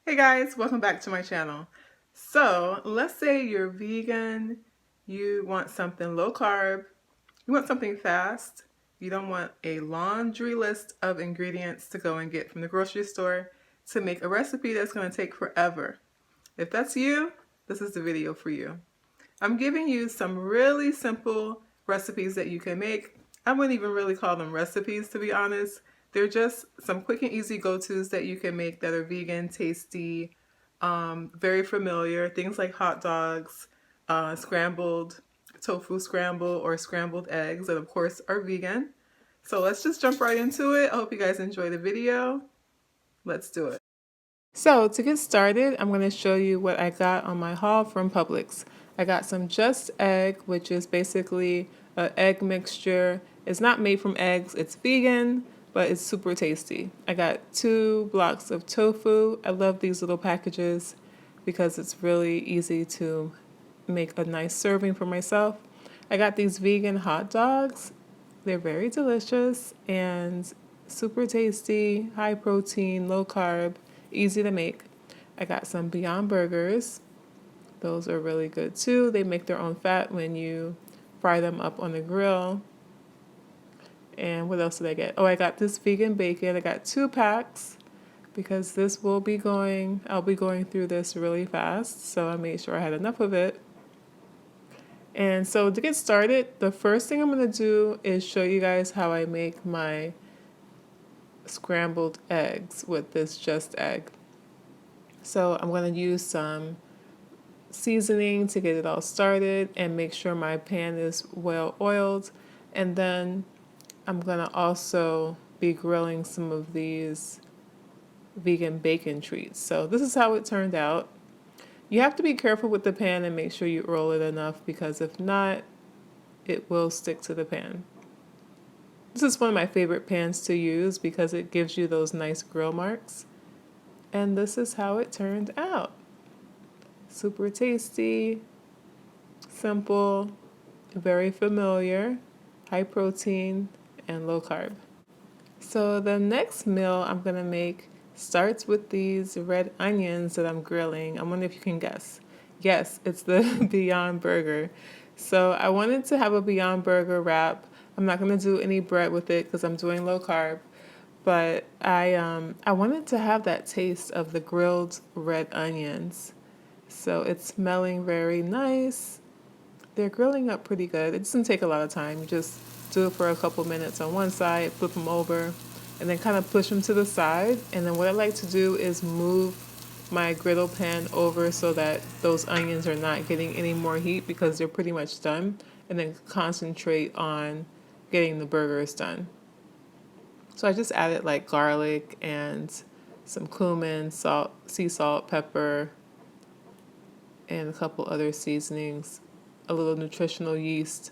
Hey guys, welcome back to my channel. So let's say you're vegan, you want something low carb, you want something fast, you don't want a laundry list of ingredients to go and get from the grocery store to make a recipe that's going to take forever. If that's you, this is the video for you. I'm giving you some really simple recipes that you can make. I wouldn't even really call them recipes, to be honest. They're just some quick and easy go-tos that you can make that are vegan, tasty, very familiar. Things like hot dogs, scrambled tofu scramble, or scrambled eggs, and of course are vegan. So let's just jump right into it. I hope you guys enjoy the video. Let's do it. So to get started, I'm going to show you what I got on my haul from Publix. I got some Just Egg, which is basically an egg mixture. It's not made from eggs, it's vegan, but it's super tasty. I got 2 blocks of tofu. I love these little packages because it's really easy to make a nice serving for myself. I got these vegan hot dogs. They're very delicious and super tasty, high protein, low carb, easy to make. I got some Beyond Burgers. Those are really good too. They make their own fat when you fry them up on the grill. And what else did I get? Oh, I got this vegan bacon. I got 2 packs because I'll be going through this really fast. So I made sure I had enough of it. And so to get started, the first thing I'm going to do is show you guys how I make my scrambled eggs with this Just Egg. So I'm going to use some seasoning to get it all started and make sure my pan is well oiled. And then I'm going to also be grilling some of these vegan bacon treats. So this is how it turned out. You have to be careful with the pan and make sure you oil it enough, because if not, it will stick to the pan. This is one of my favorite pans to use because it gives you those nice grill marks. And this is how it turned out. Super tasty, simple, very familiar, high protein, and low carb. So the next meal I'm going to make starts with these red onions that I'm grilling. I wonder if you can guess. Yes, it's the Beyond Burger. So I wanted to have a Beyond Burger wrap. I'm not going to do any bread with it because I'm doing low carb. But I wanted to have that taste of the grilled red onions. So it's smelling very nice. They're grilling up pretty good. It doesn't take a lot of time. You just do it for a couple minutes on one side, flip them over, and then kind of push them to the side. And then what I like to do is move my griddle pan over so that those onions are not getting any more heat because they're pretty much done, and then concentrate on getting the burgers done. So I just added like garlic and some cumin, salt, sea salt, pepper, and a couple other seasonings, a little nutritional yeast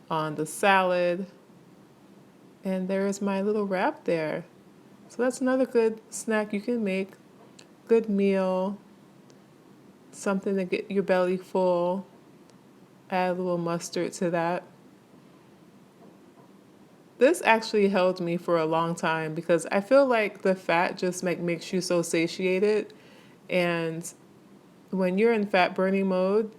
on the salad. And there's my little wrap there. So that's another good snack you can make. Good meal, something to get your belly full. Add a little mustard to that. This actually held me for a long time because I feel like the fat just makes you so satiated. And when you're in fat burning mode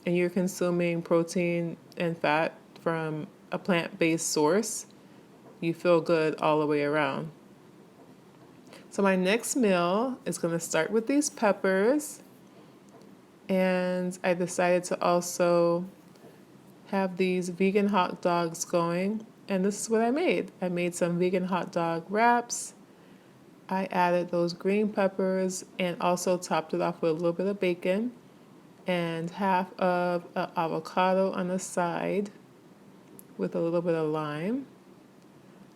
and you're consuming protein and fat from a plant-based source, you feel good all the way around. So my next meal is going to start with these peppers. And I decided to also have these vegan hot dogs going. And this is what I made. I made some vegan hot dog wraps. I added those green peppers and also topped it off with a little bit of bacon and half of an avocado on the side with a little bit of lime.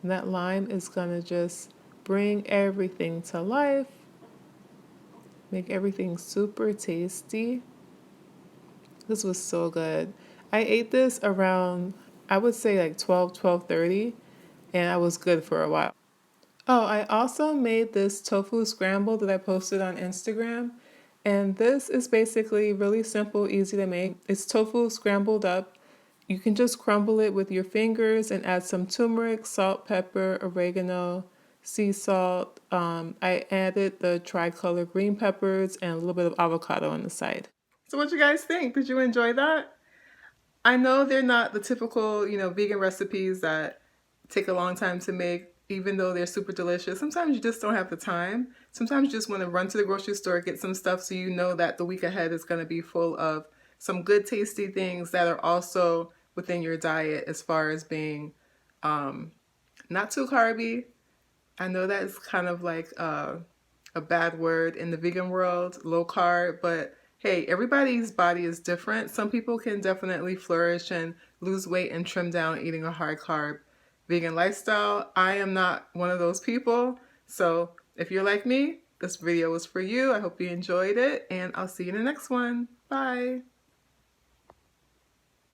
And that lime is going to just bring everything to life, make everything super tasty. This was so good. I ate this around, I would say like 12:30, and I was good for a while. Oh, I also made this tofu scramble that I posted on Instagram. And this is basically really simple, easy to make. It's tofu scrambled up. You can just crumble it with your fingers and add some turmeric, salt, pepper, oregano, sea salt. I added the tricolor green peppers and a little bit of avocado on the side. So what you guys think? Did you enjoy that? I know they're not the typical, vegan recipes that take a long time to make, even though they're super delicious. Sometimes you just don't have the time. Sometimes you just want to run to the grocery store, get some stuff so you know that the week ahead is going to be full of some good tasty things that are also within your diet as far as being not too carby. I know that's kind of like a bad word in the vegan world, low carb, but hey, everybody's body is different. Some people can definitely flourish and lose weight and trim down eating a high carb vegan lifestyle. I am not one of those people. So if you're like me, this video was for you. I hope you enjoyed it, and I'll see you in the next one. Bye.